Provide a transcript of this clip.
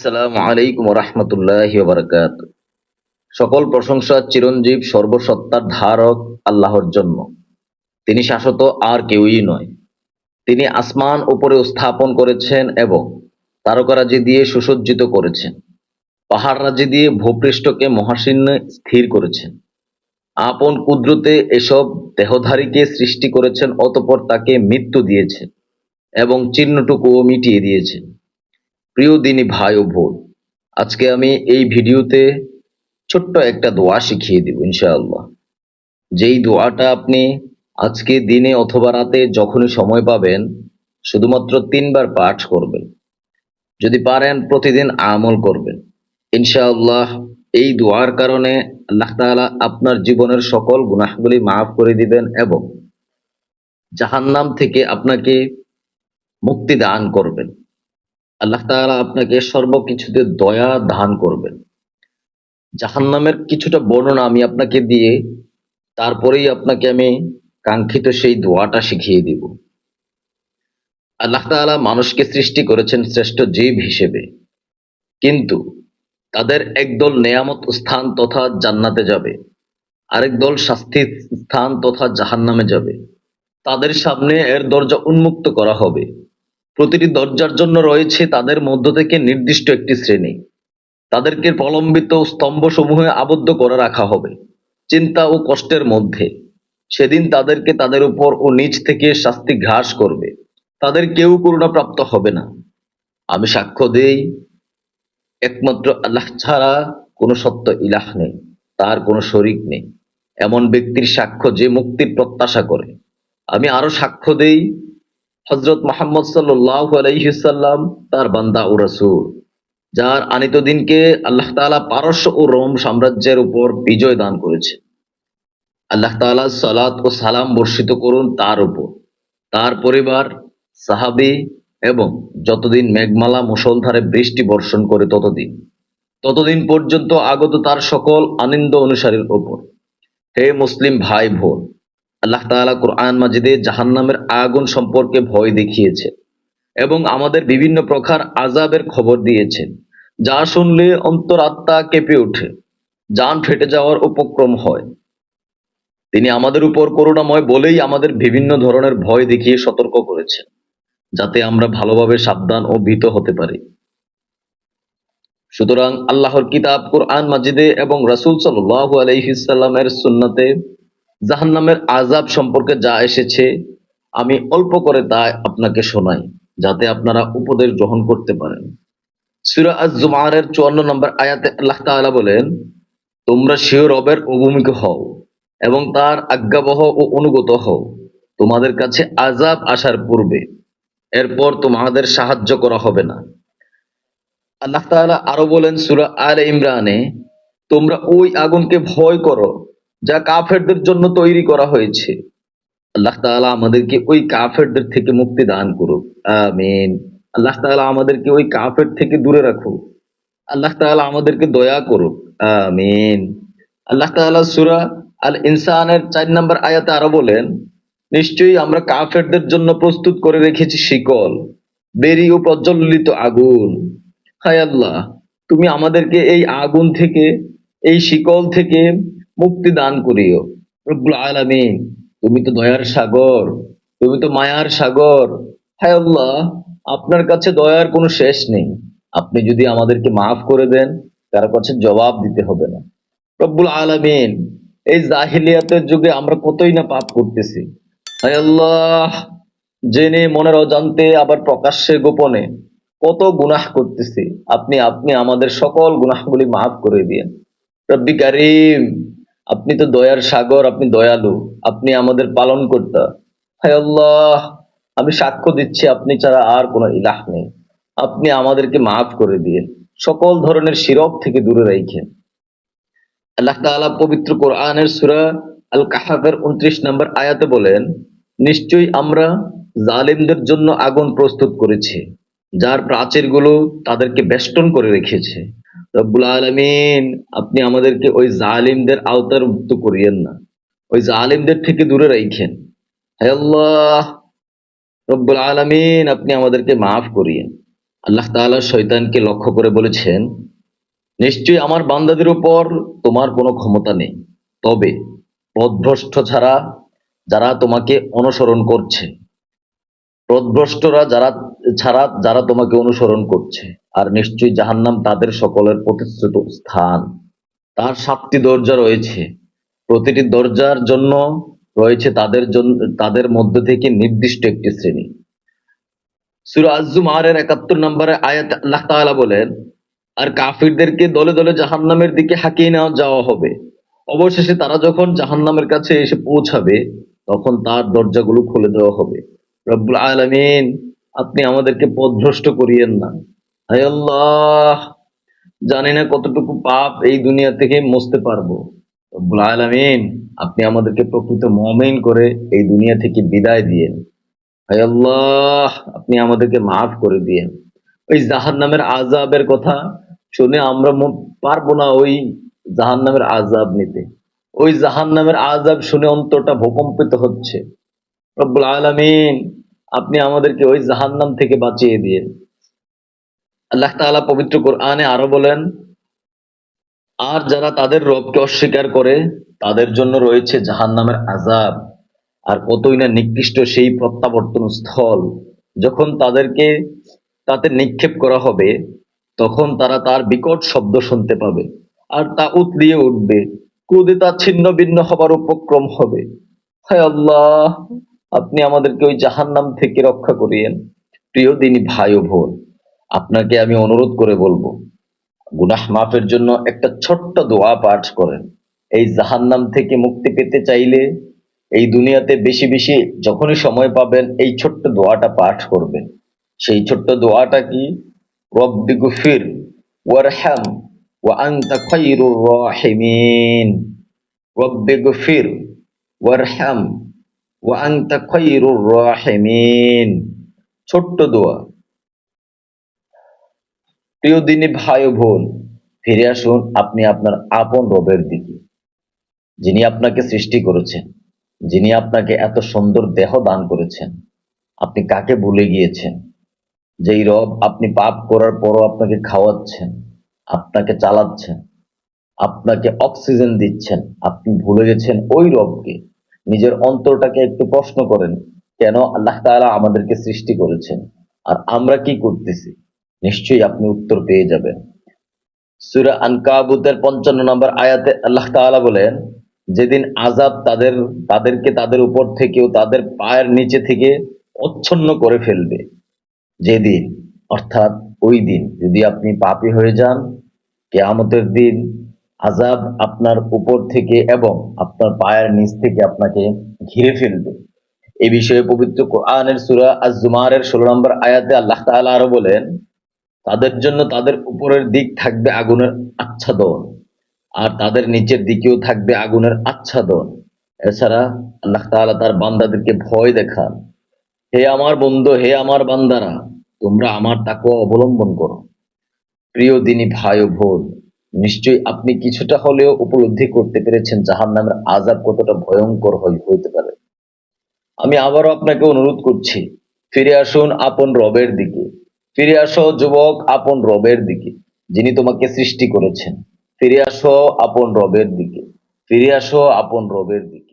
আসসালামু আলাইকুম রহমতুল্লাহি বারাকাত। সকল প্রশংসা চিরঞ্জীব সর্বসত্তার ধারক আল্লাহর জন্য। তিনি শাশ্বত, আর কেউই নয়। তিনি আসমান উপরে স্থাপন করেছেন এবং তারকারাজি দিয়ে সুসজ্জিত করেছেন। পাহাড় রাজি দিয়ে ভূপৃষ্ঠকে মহাশূন্যে স্থির করেছেন। আপন কুদরতে এসব দেহধারীকে সৃষ্টি করেছেন, অতঃপর তাকে মৃত্যু দিয়েছেন এবং চিহ্নটুকুও মিটিয়ে দিয়েছেন। প্রিয় দিনী ভাই ও বোন, আজকে আমি এই ভিডিওতে ছোট্ট একটা দোয়া শিখিয়ে দিব ইনশাআল্লাহ। যেই দোয়াটা আপনি আজকে দিনে অথবা রাতে যখনই সময় পাবেন শুধুমাত্র 3 বার পাঠ করবেন। যদি পারেন প্রতিদিন আমল করবেন ইনশাআল্লাহ। এই দোয়ার কারণে আল্লাহ তাআলা আপনার জীবনের সকল গুনাহগুলি মাফ করে দিবেন এবং জাহান্নাম থেকে আপনাকে মুক্তি দান করবেন। আল্লাহ তাআলা আপনাকে সর্বকিছুতে দয়া দান করবেন। জাহান্নামের কিছুটা বর্ণনা আমি আপনাকে দিয়ে তারপরেই আপনাকে আমি কাঙ্ক্ষিত সেই দোয়াটা শিখিয়ে দিব। আল্লাহ তাআলা মানুষকে সৃষ্টি করেছেন শ্রেষ্ঠ জীব হিসেবে, কিন্তু তাদের একদল নেয়ামত স্থান তথা জান্নাতে যাবে, আরেক দল শাস্তির স্থান তথা জাহান্নামে যাবে। তাদের সামনে এর দরজা উন্মুক্ত করা হবে। প্রতিটি দরজার জন্য রয়েছে তাদের মধ্য থেকে নির্দিষ্ট একটি শ্রেণী। তাদেরকে প্রলম্বিত স্তম্ভসমূহে আবদ্ধ করে রাখা হবে চিন্তা ও কষ্টের মধ্যে। সেদিন তাদেরকে তাদের উপর ও নিচ থেকে শাস্তি ঘ্রাস করবে। তাদের কেউ করুণাপ্রাপ্ত হবে না। আমি সাক্ষ্য দেই, একমাত্র আল্লাহ ছাড়া কোনো সত্য ইলাহ নেই, তার কোনো শরিক নেই। এমন ব্যক্তির সাক্ষ্য যে মুক্তির প্রত্যাশা করে। আমি আরো সাক্ষ্য দেই, হযরত মুহাম্মদ সাল্লাল্লাহু আলাইহি সাল্লাম তার বান্দা ও রাসূল, যার আনিত দিনকে আল্লাহ তাআলা পারস্য ও রোম সাম্রাজ্যের উপর বিজয় দান করেছে। আল্লাহ তাআলা সালাত ও সালাম বর্ষিত করুন তার উপর, তার পরিবার, সাহাবী এবং যতদিন মেঘমালা মুষলধারে বৃষ্টি বর্ষণ করে ততদিন ততদিন পর্যন্ত আগত তার সকল আনন্দ অনুসারীর উপর। হে মুসলিম ভাই বোন, আল্লাহ তাআলা কোরআন মাজিদে জাহান্নামের আগুন সম্পর্কে ভয় দেখিয়েছে এবং আমাদের বিভিন্ন প্রকার আযাবের খবর দিয়েছেন, যা শুনলে অন্তরাত্মা কেঁপে ওঠে, জান ফেটে যাওয়ার উপক্রম হয়। তিনি আমাদের উপর করুণাময় বলেই আমাদের বিভিন্ন ধরনের ভয় দেখিয়ে সতর্ক করেছেন, যাতে আমরা ভালোভাবে সাবধান ও ভীত হতে পারি। সুতরাং আল্লাহর কিতাব কোরআন মাজিদে এবং রাসূল সাল্লাল্লাহু আলাইহি সাল্লামের সুন্নতে জাহান্নামের আযাব সম্পর্কে যা এসেছে, আমি অল্প করে তা আপনাকে শোনাই, যাতে আপনারা উপদেশ গ্রহণ করতে পারেন। সূরা আজ-জুমারের 54 নম্বর আয়াতে আল্লাহ তাআলা বলেন, তোমরা স্বীয় রবের অবমুখ হও এবং তার আজ্ঞাবহ ও অনুগত হও তোমাদের কাছে আযাব আসার পূর্বে, এরপর তোমাদের সাহায্য করা হবে না। আল্লাহ তাআলা আরো বলেন সূরা আলে ইমরানে, তোমরা ওই আগুনকে ভয় করো যা কাফেরদের জন্য তৈরি করা হয়েছে। আল্লাহ তাআলা আমাদেরকে ওই কাফেরদের থেকে মুক্তি দান করুক, আমিন। আল্লাহ তাআলা আমাদেরকে ওই কাফের থেকে দূরে রাখুক। আল্লাহ তাআলা আমাদেরকে দয়া করুক, আমিন। আল্লাহ তাআলা সূরা আল ইনসানের 4 নম্বর আয়াতে আরো বলেন, নিশ্চয়ই আমরা কাফেরদের জন্য প্রস্তুত করে রেখেছি শিকল, বেরি ও প্রজ্বলিত আগুন। হায় আল্লাহ, তুমি আমাদেরকে এই আগুন থেকে, এই শিকল থেকে মুক্তি দান করিও। রব্বুল আলামিন, তুমি তো দয়ার সাগর, তুমি তো মায়ার সাগর। হায় আল্লাহ, আপনার কাছে দয়ার কোনো শেষ নেই। আপনি যদি আমাদেরকে মাফ করে দেন, কারো কাছে জবাব দিতে হবে না। রব্বুল আলামিন, এই জাহিলিয়াতের যুগে আমরা কতই না পাপ করতেছি। হায় আল্লাহ, জেনে মনের অজান্তে আবার প্রকাশ্যে গোপনে কত গুনাহ করতেছি। আপনি আপনি আমাদের সকল গুনাহগুলি মাফ করে দিয়েন। রব্বি কারীম, আপনি তো দয়ার সাগর, আপনি দয়ালু, আপনি আমাদের পালনকর্তা। হায় আল্লাহ, আমি সাক্ষ্য দিচ্ছি আপনি ছাড়া আর কোনো ইলাহ নেই। আপনি আমাদেরকে মাফ করে দিয়েন, সকল ধরনের শিরক থেকে দূরে রাখেন। আল্লাহ তাআলা পবিত্র কোরআনের সূরা আল কাহফের 29 নম্বর আয়াতে বলেন, নিশ্চয়ই আমরা জালিমদের জন্য আগুন প্রস্তুত করেছি, যার প্রাচীরগুলো তাদেরকে বেষ্টন করে রেখেছে। রব্বুল আলামিন, আপনি আমাদেরকে ওই জালিমদের আওতামুক্ত করিয়েন না, ওই জালিমদের থেকে দূরে রাখেন। হে আল্লাহ, রব্বুল আলামিন, আপনি আমাদেরকে মাফ করিয়েন। আল্লাহ তাআলা শয়তানকে লক্ষ্য করে বলেছেন, নিশ্চয়ই আমার বান্দাদের উপর তোমার কোনো ক্ষমতা নেই, তবে পথভ্রষ্ট যারা তোমাকে অনুসরণ করছে, পথভ্রষ্টরা যারা তোমাকে অনুসরণ করছে, আর নিশ্চয়ই জাহান্নাম তাদের সকলের প্রতিশ্রুত স্থান। তার 7টি দরজা রয়েছে, প্রতিটি দরজার জন্য রয়েছে তাদের মধ্য থেকে নির্দিষ্ট একটি শ্রেণী। সূরা আজ-জুমারের ৭১ নম্বরে আয়াতে আল্লাহ তাআলা বলেন, আর কাফিরদেরকে দলে দলে জাহান্নামের দিকে হাঁকিয়ে নেওয়া যাওয়া হবে। অবশেষে তারা যখন জাহান্নামের কাছে এসে পৌঁছাবে, তখন তার দরজাগুলো খুলে দেওয়া হবে। রব্বুল আলামিন, আপনি আমাদেরকে পথভ্রষ্ট করিয়েন না। হায় আল্লাহ, জানি না কতটুকু পাপ এই দুনিয়া থেকে মুছতে পারবো। রব্বুল আলামিন, আপনি আমাদেরকে প্রকৃত মুমিন করে এই দুনিয়া থেকে বিদায় দিয়েন। হায় আল্লাহ, আপনি আমাদেরকে মাফ করে দিয়েন। ওই জাহান্নামের আযাবের কথা শুনে আমরা পারবো না ওই জাহান্নামের আযাব নিতে। ওই জাহান্নামের আযাব শুনে অন্তরটা ভূকম্পিত হচ্ছে। রব্বুল আলামিন, আপনি আমাদেরকে ওই জাহান্নাম থেকে বাঁচিয়ে দিয়েন। আল্লাহ তাআলা পবিত্র কোরআনে আরো বলেন, আর যারা তাদের রবকে অস্বীকার করে তাদের জন্য রয়েছে জাহান্নামের আযাব, আর কতই না নিকৃষ্ট সেই প্রত্যাবর্তন স্থল। যখন তাদেরকে তাতে নিক্ষেপ করা হবে, তখন তারা তার বিকট শব্দ শুনতে পাবে, আর তা উতলিয়ে উঠবে, ক্রোধে তা ছিন্ন ভিন্ন হবার উপক্রম হবে। হায় আল্লাহ, আপনি আমাদেরকে ওই জাহান্নাম থেকে রক্ষা করিয়েন। প্রিয় দিনী ভাই ও বোন, আপনাকে আমি অনুরোধ করে বলবো, গুনাহ মাফের জন্য একটা ছোট্ট দোয়া পাঠ করেন। এই জাহান্নাম থেকে মুক্তি পেতে চাইলে এই দুনিয়াতে বেশি বেশি যখনই সময় পাবেন এই ছোট্ট দোয়াটা পাঠ করবেন। সেই ছোট্ট দোয়াটা কি? রব্বি গফির ওয়ারহাম ওয়া আনতা খায়রুর রাহিমিন। রব্বি গফির ওয়ারহাম ওয়া আনতা খায়রুর রাহিমিন। ছোট্ট দোয়া। প্রিয় দিনী ভাই ও বোন, ফিরে আসুন আপনি আপনার আপন রবের দিকে, যিনি আপনাকে সৃষ্টি করেছেন, যিনি আপনাকে এত সুন্দর দেহ দান করেছেন। আপনি কাকে ভুলে গিয়েছেন? যেই রব আপনি পাপ করার পরও আপনাকে খাওয়াচ্ছেন, আপনাকে চালাচ্ছেন, আপনাকে অক্সিজেন দিচ্ছেন, আপনি ভুলে গেছেন ওই রবকে। নিজের অন্তরটাকে একটু প্রশ্ন করেন, কেন আল্লাহ তাআলা আমাদেরকে সৃষ্টি করেছেন, আর আমরা কি করতেছি? নিশ্চয়ই আপনি উত্তর পেয়ে যাবেন। সূরা আনকাবুতের ৫৫ নম্বর আয়াতে আল্লাহ তাআলা বলেন, যেদিন আযাব তাদেরকে তাদের উপর থেকে ও তাদের পায়ের নিচে থেকে অচ্ছন্ন করে ফেলবে। যেদিন, অর্থাৎ ওই দিন যদি আপনি পাপী হয়ে যান, কিয়ামতের দিন আযাব আপনার উপর থেকে এবং আপনার পায়ের নিচ থেকে আপনাকে ঘিরে ফেলবে। এই বিষয়ে পবিত্র কোরআনের সূরা আজ-জুমারের ১৬ নম্বর আয়াতে আল্লাহ তাআলা আরো বলেন, তাদের জন্য তাদের উপরের দিক থাকবে আগুনের আচ্ছাদন, আর তাদের নিচের দিকেও থাকবে আগুনের আচ্ছাদন। এছাড়া আল্লাহ তাআলা তার বান্দাদেরকে ভয় দেখান, হে আমার বন্ধু, হে আমার বান্দারা, তোমরা আমার তাকওয়া অবলম্বন করো। প্রিয় দিনী ভাই ও বোন, নিশ্চয়ই আপনি কিছুটা হলেও উপলব্ধি করতে পেরেছেন জাহান্নামের আযাব কতটা ভয়ঙ্কর হইতে পারে। আমি আবারও আপনাকে অনুরোধ করছি, ফিরে আসুন আপন রবের দিকে। ফিরে আসো যুবক আপন রবের দিকে, যিনি তোমাকে সৃষ্টি করেছেন। ফিরে আসো আপন রবের দিকে। ফিরে আসো আপন রবের দিকে।